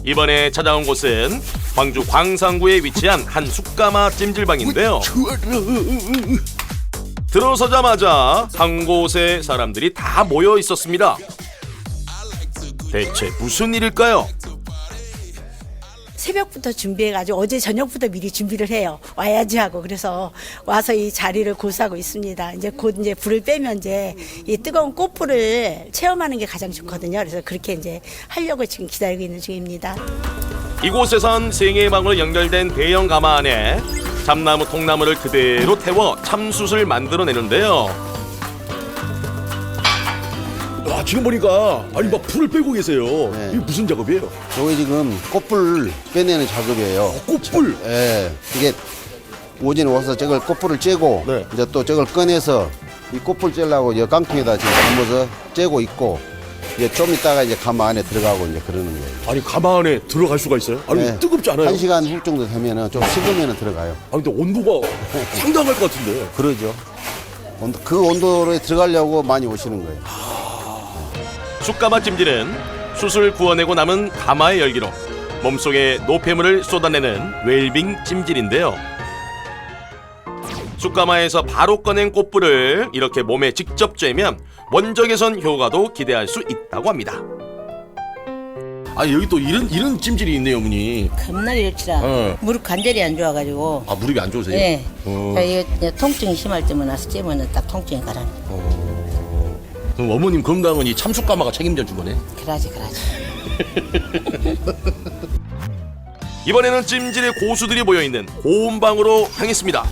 이번에 찾아온 곳은 광주 광산구에 위치한 한 숯가마 찜질방인데요. 들어서자마자 한 곳에 사람들이 다 모여 있었습니다. 대체 무슨 일일까요? 새벽부터 준비해가지고 어제 저녁부터 미리 준비를 해요. 와야지 하고 그래서 와서 이 자리를 고수하고 있습니다. 이제 곧 이제 불을 빼면 이제 이 뜨거운 꽃불을 체험하는 게 가장 좋거든요. 그래서 그렇게 이제 하려고 지금 기다리고 있는 중입니다. 이곳에선 3개의 방으로 연결된 대형 가마 안에 참나무 통나무를 그대로 태워 참숯을 만들어내는데요. 와 지금 보니까 아니 막 불을 빼고 계세요. 이게 무슨 작업이에요? 저게 지금 꽃불 빼내는 작업이에요. 꽃불? 예. 이게 오전에 와서 저걸 꽃불을 째고 이제 또 저걸 꺼내서 이 꽃불 째려고 이 깡통에다 지금 담아서 째고 있고 이제 좀 있다가 이제 가마 안에 들어가고 이제 그러는 거예요. 아니 가마 안에 들어갈 수가 있어요? 아니 뜨겁지 않아요? 1시간 후 정도 되면은 좀 식으면은 들어가요. 아 근데 온도가 상당할 것 같은데. 그러죠. 그 온도로 들어가려고 많이 오시는 거예요. 숯가마 찜질은 숯을 구워내고 남은 가마의 열기로 몸속에 노폐물을 쏟아내는 웰빙 찜질인데요. 숯가마에서 바로 꺼낸 꽃불을 이렇게 몸에 직접 쬐면 원적 개선 효과도 기대할 수 있다고 합니다. 아 여기 또 이런 찜질이 있네요, 어머니. 겁나게 좋지라. 무릎 관절이 안 좋아가지고. 아 무릎이 안 좋으세요? 네. 자, 이거 통증이 심할 때면 와서 찌면은 딱 통증이 가라. 그럼 어머님 건강은 이 참숯가마가 책임져 준 거네. 그러지. 이번에는 찜질의 고수들이 모여있는 고온방으로 향했습니다.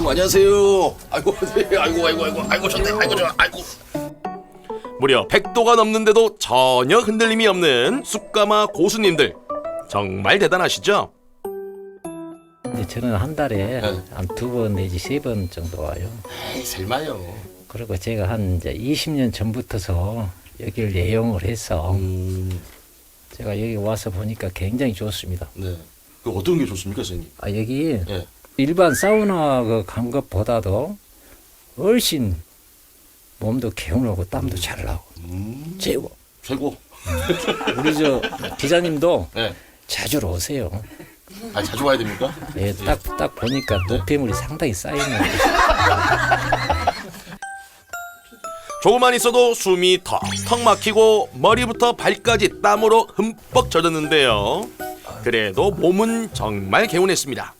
안녕하세요. 아이고 좋네. 아이고 좋아. 아이고. 무려 100도가 넘는데도 전혀 흔들림이 없는 숯가마 고수님들. 정말 대단하시죠? 저는 한 달에 한 2번 내지 3번 정도 와요. 에이, 설마요. 그리고 제가 한 이제 20년 전부터서 여기를 애용을 해서 제가 여기 와서 보니까 굉장히 좋습니다. 네. 그 어떤 게 좋습니까, 선생님? 아, 여기 일반 사우나 간 것보다도 훨씬 몸도 개운하고 땀도 잘 나고 최고. 우리 저 기자님도 자주 오세요. 아 자주 와야 됩니까? 예, 딱 보니까 노폐물이 상당히 쌓이는. 조금만 있어도 숨이 턱턱 막히고 머리부터 발까지 땀으로 흠뻑 젖었는데요. 그래도 몸은 정말 개운했습니다.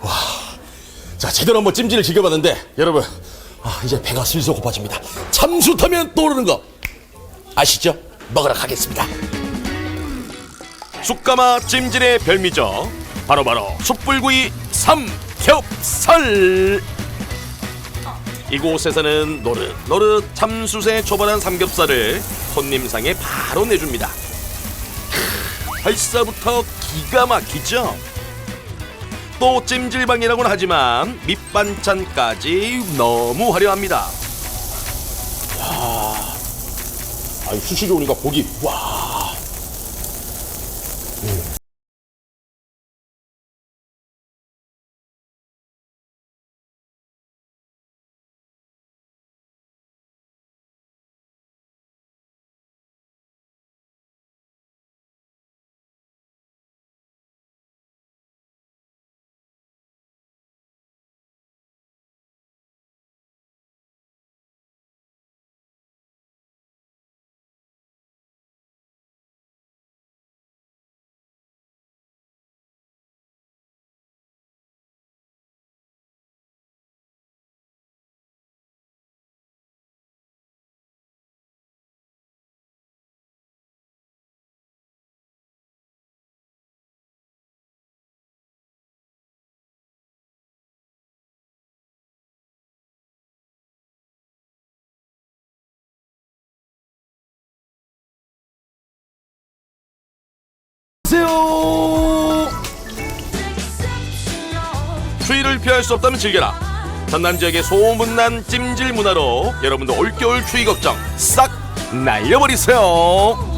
와. 자 제대로 한번 찜질을 즐겨봤는데 여러분 이제 배가 슬슬 고파집니다. 참숯하면 떠오르는 거 아시죠? 먹으러 가겠습니다. 쑥가마 찜질의 별미죠. 바로바로 숯불구이 삼겹살. 이곳에서는 노릇노릇 참숯에 초벌한 삼겹살을 손님상에 바로 내줍니다. 발사부터 기가 막히죠. 또 찜질방이라고는 하지만 밑반찬까지 너무 화려합니다. 와, 아니 수시 좋으니까 고기 와. 안녕하세요. 추위를 피할 수 없다면 즐겨라. 전남 지역의 소문난 찜질 문화로 여러분도 올겨울 추위 걱정 싹 날려버리세요.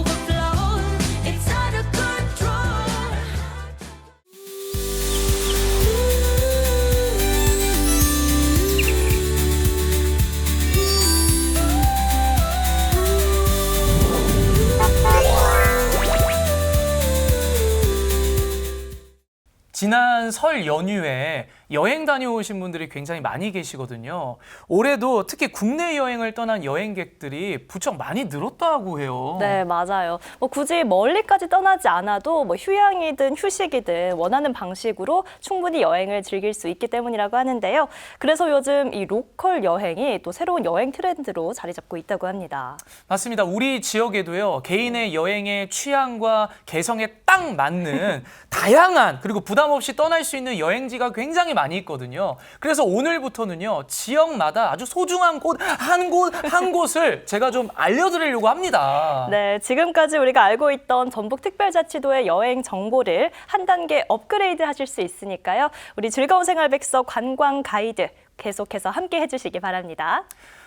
지난 설 연휴에 여행 다녀오신 분들이 굉장히 많이 계시거든요. 올해도 특히 국내 여행을 떠난 여행객들이 부쩍 많이 늘었다고 해요. 네, 맞아요. 굳이 멀리까지 떠나지 않아도 휴양이든 휴식이든 원하는 방식으로 충분히 여행을 즐길 수 있기 때문이라고 하는데요. 그래서 요즘 이 로컬 여행이 또 새로운 여행 트렌드로 자리 잡고 있다고 합니다. 맞습니다. 우리 지역에도요, 개인의 여행의 취향과 개성에 딱 맞는 다양한 그리고 부담 없이 떠날 수 있는 여행지가 굉장히 많이 있거든요. 그래서 오늘부터는요, 지역마다 아주 소중한 곳, 한 곳을 제가 좀 알려드리려고 합니다. 네, 지금까지 우리가 알고 있던 전북특별자치도의 여행 정보를 한 단계 업그레이드 하실 수 있으니까요. 우리 즐거운 생활 백서 관광 가이드 계속해서 함께 해주시기 바랍니다.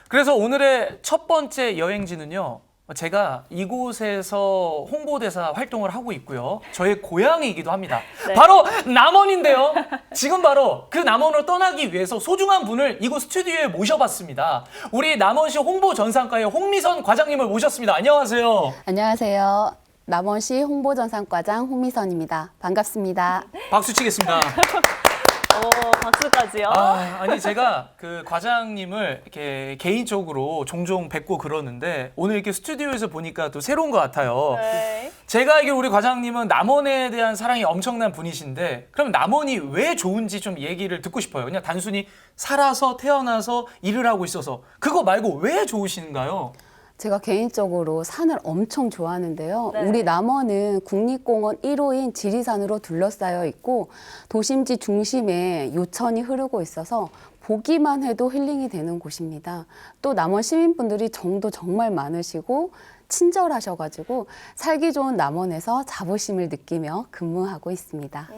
그래서 오늘의 첫 번째 여행지는요, 제가 이곳에서 홍보대사 활동을 하고 있고요. 저의 고향이기도 합니다. 네. 바로 남원인데요. 지금 바로 그 남원으로 떠나기 위해서 소중한 분을 이곳 스튜디오에 모셔봤습니다. 우리 남원시 홍보전산과의 홍미선 과장님을 모셨습니다. 안녕하세요. 안녕하세요. 남원시 홍보전산과장 홍미선입니다. 반갑습니다. 박수 치겠습니다. 박수까지요. 아니 제가 그 과장님을 이렇게 개인적으로 종종 뵙고 그러는데 오늘 이렇게 스튜디오에서 보니까 또 새로운 것 같아요. 네. 제가 알기로 우리 과장님은 남원에 대한 사랑이 엄청난 분이신데 그럼 남원이 왜 좋은지 좀 얘기를 듣고 싶어요. 그냥 단순히 살아서 태어나서 일을 하고 있어서 그거 말고 왜 좋으신가요? 제가 개인적으로 산을 엄청 좋아하는데요. 네. 우리 남원은 국립공원 1호인 지리산으로 둘러싸여 있고 도심지 중심에 요천이 흐르고 있어서 보기만 해도 힐링이 되는 곳입니다. 또 남원 시민분들이 정도 정말 많으시고 친절하셔가지고 살기 좋은 남원에서 자부심을 느끼며 근무하고 있습니다.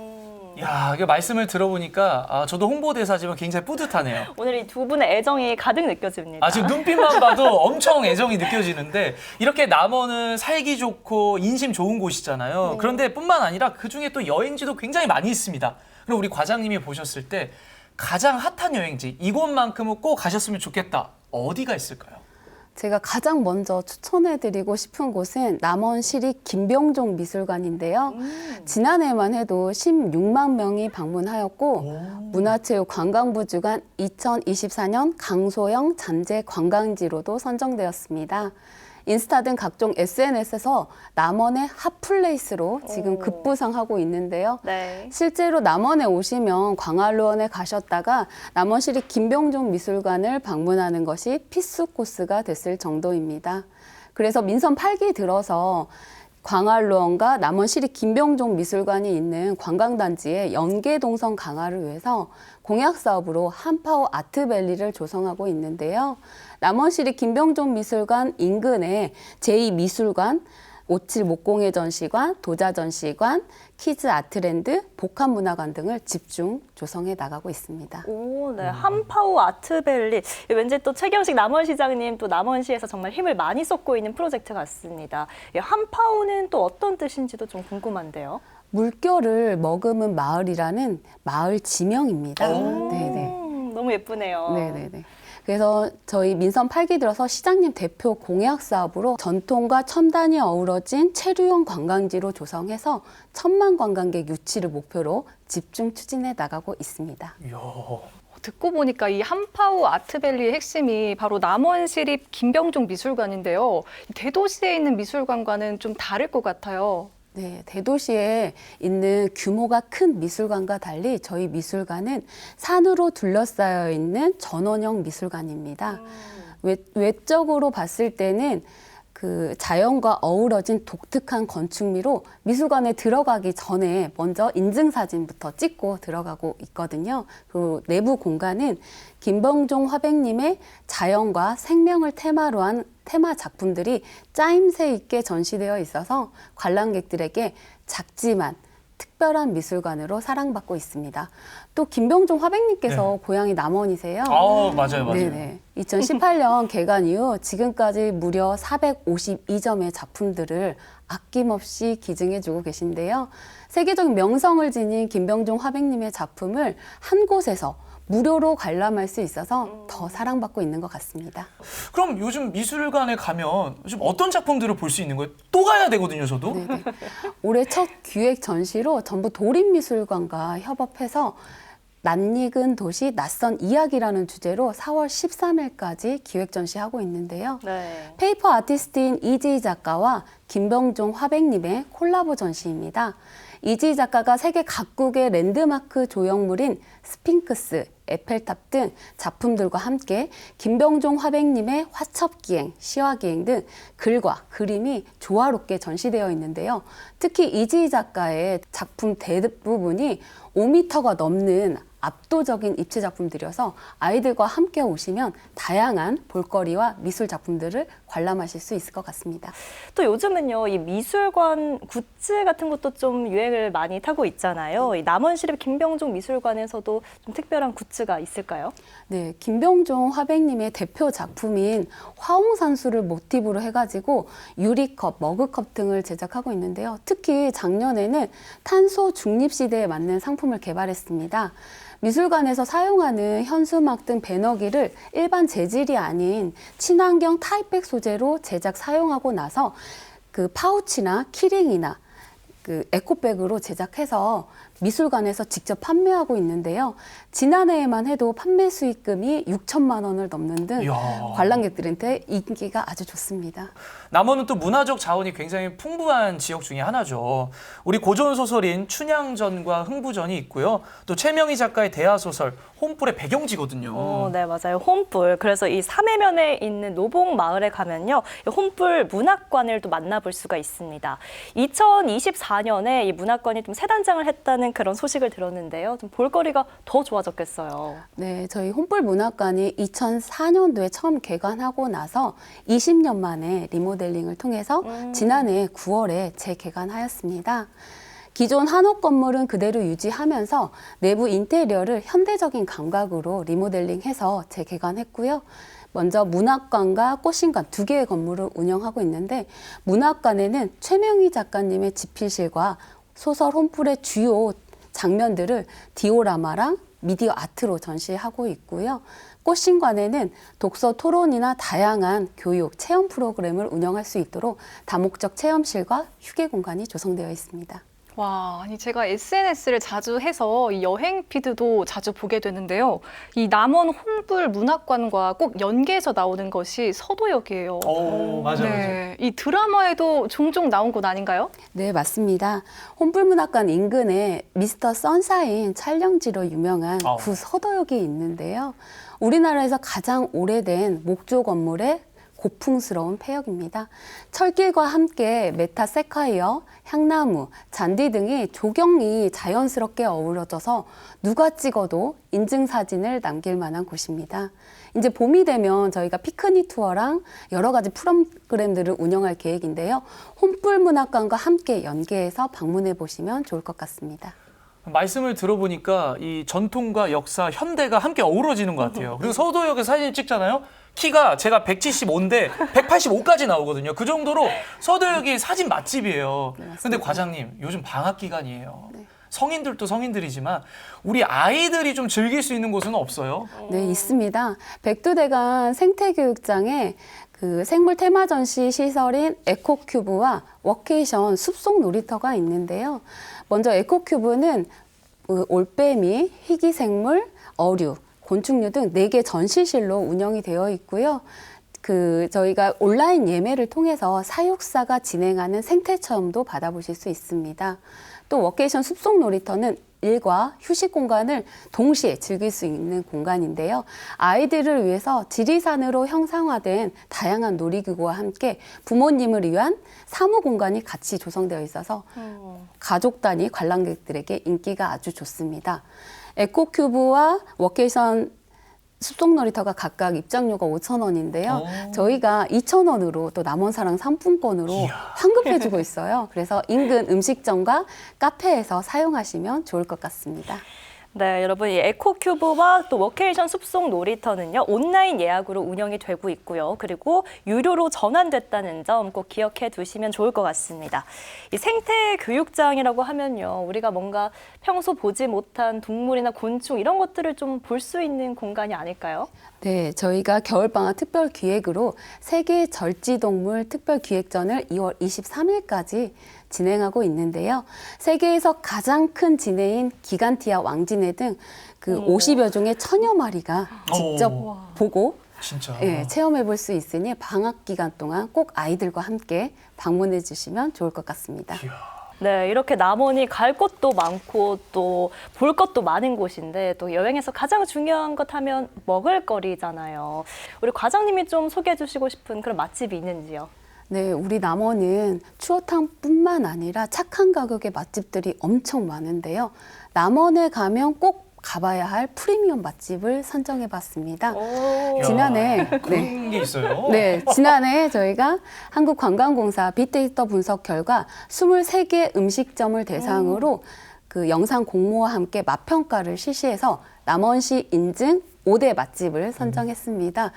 야, 그 말씀을 들어보니까 저도 홍보대사지만 굉장히 뿌듯하네요. 오늘 이 두 분의 애정이 가득 느껴집니다. 지금 눈빛만 봐도 엄청 애정이 느껴지는데 이렇게 남원은 살기 좋고 인심 좋은 곳이잖아요. 네. 그런데 뿐만 아니라 그중에 또 여행지도 굉장히 많이 있습니다. 그럼 우리 과장님이 보셨을 때 가장 핫한 여행지, 이곳만큼은 꼭 가셨으면 좋겠다. 어디가 있을까요? 제가 가장 먼저 추천해드리고 싶은 곳은 남원시립 김병종 미술관인데요. 지난해만 해도 16만 명이 방문하였고 문화체육관광부 주관 2024년 강소영 잔재 관광지로도 선정되었습니다. 인스타 등 각종 SNS에서 남원의 핫플레이스로 지금 급부상하고 있는데요. 네. 실제로 남원에 오시면 광활루원에 가셨다가 남원시립 김병종 미술관을 방문하는 것이 필수 코스가 됐을 정도입니다. 그래서 민선 8기 들어서 광활루원과 남원시립 김병종 미술관이 있는 관광단지의 연계동선 강화를 위해서 공약사업으로 한파워 아트밸리를 조성하고 있는데요. 남원시립 김병종 미술관 인근에 제2미술관, 57 목공예 전시관, 도자 전시관, 키즈 아트랜드, 복합문화관 등을 집중 조성해 나가고 있습니다. 오, 네. 한파워 아트밸리. 왠지 또 최경식 남원시장님 또 남원시에서 정말 힘을 많이 쏟고 있는 프로젝트 같습니다. 한파워는 또 어떤 뜻인지도 좀 궁금한데요. 물결을 머금은 마을이라는 마을 지명입니다. 네네. 너무 예쁘네요. 네네네. 그래서 저희 민선 8기 들어서 시장님 대표 공약 사업으로 전통과 첨단이 어우러진 체류형 관광지로 조성해서 1000만 관광객 유치를 목표로 집중 추진해 나가고 있습니다. 듣고 보니까 이 한파워 아트밸리의 핵심이 바로 남원시립 김병종 미술관인데요. 대도시에 있는 미술관과는 좀 다를 것 같아요. 네, 대도시에 있는 규모가 큰 미술관과 달리 저희 미술관은 산으로 둘러싸여 있는 전원형 미술관입니다. 외적으로 봤을 때는 그 자연과 어우러진 독특한 건축미로 미술관에 들어가기 전에 먼저 인증사진부터 찍고 들어가고 있거든요. 그 내부 공간은 김병종 화백님의 자연과 생명을 테마로 한 테마 작품들이 짜임새 있게 전시되어 있어서 관람객들에게 작지만 특별한 미술관으로 사랑받고 있습니다. 또 김병종 화백님께서 고향이 남원이세요. 맞아요. 네네. 2018년 개관 이후 지금까지 무려 452점의 작품들을 아낌없이 기증해주고 계신데요. 세계적인 명성을 지닌 김병종 화백님의 작품을 한 곳에서 무료로 관람할 수 있어서 더 사랑받고 있는 것 같습니다. 그럼 요즘 미술관에 가면 요즘 어떤 작품들을 볼 수 있는 거예요? 또 가야 되거든요, 저도. 네네. 올해 첫 기획 전시로 전북 도립미술관과 협업해서 낯익은 도시 낯선 이야기라는 주제로 4월 13일까지 기획 전시하고 있는데요. 네. 페이퍼 아티스트인 이지희 작가와 김병종 화백님의 콜라보 전시입니다. 이지희 작가가 세계 각국의 랜드마크 조형물인 스핑크스, 에펠탑 등 작품들과 함께 김병종 화백님의 화첩기행, 시화기행 등 글과 그림이 조화롭게 전시되어 있는데요. 특히 이지희 작가의 작품 대부분이 5m가 넘는 압도적인 입체 작품들이어서 아이들과 함께 오시면 다양한 볼거리와 미술 작품들을 관람하실 수 있을 것 같습니다. 또 요즘은요, 이 미술관 굿즈 같은 것도 좀 유행을 많이 타고 있잖아요. 이 남원시립 김병종 미술관에서도 좀 특별한 굿즈가 있을까요? 네, 김병종 화백님의 대표 작품인 화홍산수를 모티브로 해가지고 유리컵, 머그컵 등을 제작하고 있는데요. 특히 작년에는 탄소 중립 시대에 맞는 상품을 개발했습니다. 미술관에서 사용하는 현수막 등 배너기를 일반 재질이 아닌 친환경 타입백 소재로 제작 사용하고 나서 그 파우치나 키링이나 그 에코백으로 제작해서 미술관에서 직접 판매하고 있는데요. 지난해에만 해도 판매 수익금이 6천만 원을 넘는 등 관람객들한테 인기가 아주 좋습니다. 남원은 또 문화적 자원이 굉장히 풍부한 지역 중에 하나죠. 우리 고전 소설인 춘향전과 흥부전이 있고요. 또 최명희 작가의 대하소설 홈불의 배경지거든요. 네, 맞아요. 홈불. 그래서 이 삼해면에 있는 노봉 마을에 가면요, 이 홈불 문학관을 또 만나볼 수가 있습니다. 2024년에 이 문학관이 좀 새 단장을 했다는 그런 소식을 들었는데요. 좀 볼거리가 더 좋아졌겠어요. 네, 저희 홈불 문학관이 2004년도에 처음 개관하고 나서 20년 만에 리모델링을 통해서 지난해 9월에 재개관하였습니다. 기존 한옥 건물은 그대로 유지하면서 내부 인테리어를 현대적인 감각으로 리모델링해서 재개관했고요. 먼저 문학관과 꽃신관 두 개의 건물을 운영하고 있는데, 문학관에는 최명희 작가님의 집필실과 소설 홈불의 주요 장면들을 디오라마랑 미디어 아트로 전시하고 있고요. 꽃신관에는 독서 토론이나 다양한 교육, 체험 프로그램을 운영할 수 있도록 다목적 체험실과 휴게 공간이 조성되어 있습니다. 와, 아니 제가 SNS를 자주 해서 이 여행 피드도 자주 보게 되는데요. 이 남원 홈불 문학관과 꼭 연계해서 나오는 것이 서도역이에요. 맞아요. 이 드라마에도 종종 나온 곳 아닌가요? 네, 맞습니다. 홈불 문학관 인근에 미스터 선샤인 촬영지로 유명한 구 서도역이 있는데요. 우리나라에서 가장 오래된 목조 건물의 고풍스러운 폐역입니다. 철길과 함께 메타세카이어, 향나무, 잔디 등이 조경이 자연스럽게 어우러져서 누가 찍어도 인증사진을 남길 만한 곳입니다. 이제 봄이 되면 저희가 피크닉 투어랑 여러 가지 프로그램들을 운영할 계획인데요. 혼불문학관과 함께 연계해서 방문해 보시면 좋을 것 같습니다. 말씀을 들어보니까 이 전통과 역사, 현대가 함께 어우러지는 것 같아요. 그리고 서도역에 사진 찍잖아요. 키가 제가 175인데 185까지 나오거든요. 그 정도로 서도역이 사진 맛집이에요. 근데 과장님, 요즘 방학 기간이에요. 성인들도 성인들이지만 우리 아이들이 좀 즐길 수 있는 곳은 없어요? 네, 있습니다. 백두대간 생태교육장에 그 생물 테마 전시 시설인 에코큐브와 워케이션 숲속 놀이터가 있는데요. 먼저 에코큐브는 올빼미, 희귀생물, 어류, 곤충류 등 4개 전시실로 운영이 되어 있고요. 저희가 온라인 예매를 통해서 사육사가 진행하는 생태 체험도 받아보실 수 있습니다. 또 워케이션 숲속 놀이터는 일과 휴식 공간을 동시에 즐길 수 있는 공간인데요. 아이들을 위해서 지리산으로 형상화된 다양한 놀이기구와 함께 부모님을 위한 사무 공간이 같이 조성되어 있어서 가족 단위 관람객들에게 인기가 아주 좋습니다. 에코큐브와 워케이션 숲속 놀이터가 각각 입장료가 5,000원인데요. 저희가 2,000원으로 또 남원사랑 상품권으로 환급해주고 있어요. 그래서 인근 음식점과 카페에서 사용하시면 좋을 것 같습니다. 네, 여러분 이 에코큐브와 또 워케이션 숲속 놀이터는요 온라인 예약으로 운영이 되고 있고요. 그리고 유료로 전환됐다는 점 꼭 기억해 두시면 좋을 것 같습니다. 이 생태 교육장이라고 하면요, 우리가 뭔가 평소 보지 못한 동물이나 곤충 이런 것들을 좀 볼 수 있는 공간이 아닐까요? 네, 저희가 겨울방학 특별 기획으로 세계 절지동물 특별 기획전을 2월 23일까지 진행하고 있는데요. 세계에서 가장 큰 진해인 기간티아 왕진해 등 그 50여 종의 1000여 마리가 직접 보고 체험해 볼 수 있으니 방학 기간 동안 꼭 아이들과 함께 방문해 주시면 좋을 것 같습니다. 네, 이렇게 남원이 갈 곳도 많고 또 볼 것도 많은 곳인데 또 여행에서 가장 중요한 것 하면 먹을거리잖아요. 우리 과장님이 좀 소개해 주시고 싶은 그런 맛집이 있는지요? 네, 우리 남원은 추어탕뿐만 아니라 착한 가격의 맛집들이 엄청 많은데요. 남원에 가면 꼭 가봐야 할 프리미엄 맛집을 선정해 봤습니다. 지난해 그런 게 있어요? 네, 지난해 저희가 한국관광공사 빅데이터 분석 결과 23개 음식점을 대상으로 그 영상 공모와 함께 맛평가를 실시해서 남원시 인증 5대 맛집을 선정했습니다.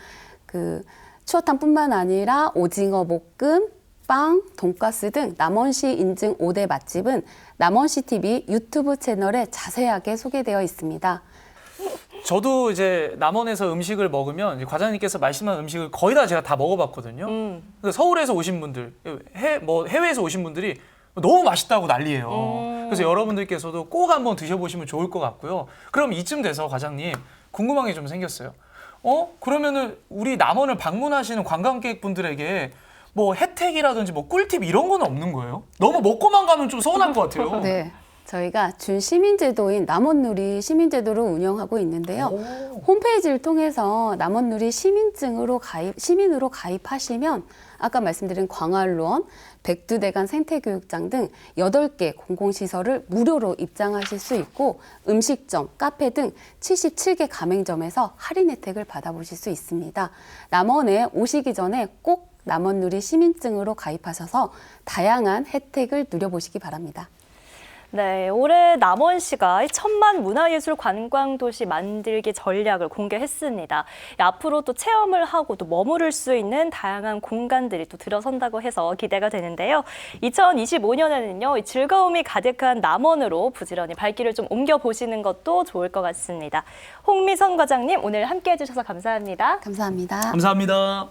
그 추어탕뿐만 아니라 오징어 볶음, 빵, 돈가스 등 남원시 인증 5대 맛집은 남원시TV 유튜브 채널에 자세하게 소개되어 있습니다. 저도 이제 남원에서 음식을 먹으면 과장님께서 말씀한 음식을 거의 다 제가 다 먹어봤거든요. 근데 서울에서 오신 분들, 해외에서 오신 분들이 너무 맛있다고 난리예요. 그래서 여러분들께서도 꼭 한번 드셔보시면 좋을 것 같고요. 그럼 이쯤 돼서 과장님 궁금한 게 좀 생겼어요. 그러면은 우리 남원을 방문하시는 관광객분들에게 뭐 혜택이라든지 뭐 꿀팁 이런 건 없는 거예요? 너무 먹고만 가면 좀 서운할 것 같아요. 네. 저희가 준시민제도인 남원누리 시민제도를 운영하고 있는데요. 홈페이지를 통해서 남원누리 시민으로 가입하시면 아까 말씀드린 광활루원, 백두대간 생태교육장 등 8개 공공시설을 무료로 입장하실 수 있고 음식점, 카페 등 77개 가맹점에서 할인 혜택을 받아보실 수 있습니다. 남원에 오시기 전에 꼭 남원누리 시민증으로 가입하셔서 다양한 혜택을 누려보시기 바랍니다. 네, 올해 남원시가 1000만 문화예술 관광도시 만들기 전략을 공개했습니다. 앞으로 또 체험을 하고 또 머무를 수 있는 다양한 공간들이 또 들어선다고 해서 기대가 되는데요. 2025년에는요, 즐거움이 가득한 남원으로 부지런히 발길을 좀 옮겨보시는 것도 좋을 것 같습니다. 홍미선 과장님, 오늘 함께해 주셔서 감사합니다. 감사합니다. 감사합니다.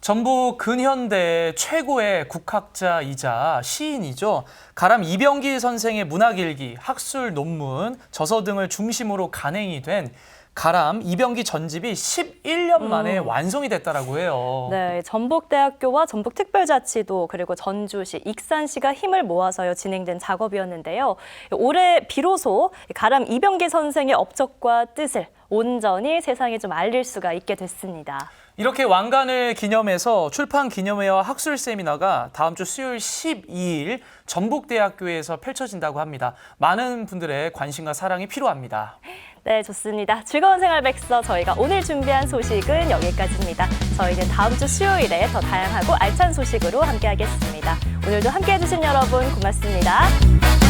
전북 근현대 최고의 국학자이자 시인이죠. 가람 이병기 선생의 문학일기, 학술 논문, 저서 등을 중심으로 간행이 된 가람 이병기 전집이 11년 만에 완성이 됐다라고 해요. 네, 전북대학교와 전북특별자치도 그리고 전주시, 익산시가 힘을 모아서 진행된 작업이었는데요. 올해 비로소 가람 이병기 선생의 업적과 뜻을 온전히 세상에 좀 알릴 수가 있게 됐습니다. 이렇게 왕관을 기념해서 출판 기념회와 학술 세미나가 다음 주 수요일 12일 전북대학교에서 펼쳐진다고 합니다. 많은 분들의 관심과 사랑이 필요합니다. 네, 좋습니다. 즐거운 생활 백서 저희가 오늘 준비한 소식은 여기까지입니다. 저희는 다음 주 수요일에 더 다양하고 알찬 소식으로 함께하겠습니다. 오늘도 함께해 주신 여러분 고맙습니다.